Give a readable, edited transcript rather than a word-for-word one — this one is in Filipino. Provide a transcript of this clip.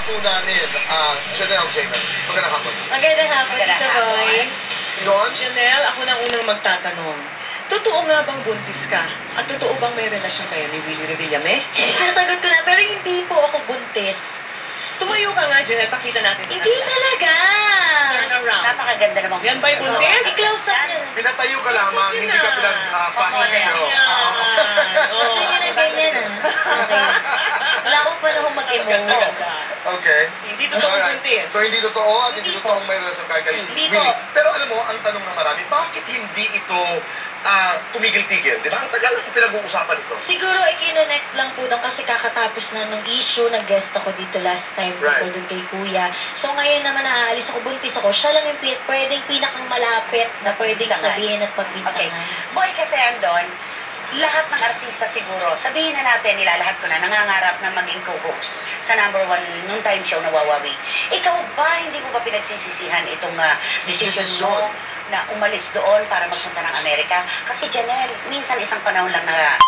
po namin, Janelle Jacob. Magandang hapon. Magandang hapon, Tito Boy. Don? Janelle, ako na unang magtatanong. Totoo nga bang buntis ka? At totoo bang may relasyon kayo ni Willie Revillame? Nasagot ko na, pero hindi po ako buntis. Tumayo ka nga, Janelle. Pakita natin. Hindi talaga. Turn around. Napakaganda naman. Yan ba'y buntis? I-close up yun. Pinatayo ka lamang, hindi ka pinagpahingyo. Gusto niyo na ganyan Okay. Wala akong panahon mag-emote. Okay. Hindi totoo buntis. So, hindi totoo at hindi totoong may relasyon kayo kay Hindi Willie. po. Pero alam mo, ang tanong ng marami, bakit hindi ito tumigil-tigil? Di ba? Ang tagal lang pinag-uusapan ito. Siguro i-connect lang po doon kasi kakatapos na ng issue, nag-guest ako dito last time Right. dito doon kay Kuya. So ngayon naman naaalis ako, buntis ako. Siya lang yung pwedeng pinakang malapit na pwedeng sabihin at pagbintangan. Okay. Boy, kasi andon, lahat ng artista siguro, sabihin na natin, nilalahat ko na, nangangarap na maging co-host sa number 1 noon time show na Wawawi. Ikaw ba, hindi mo ba pinagsisisihan itong decision mo na umalis doon para magpunta ng Amerika? Kasi Janelle, minsan isang panahon lang na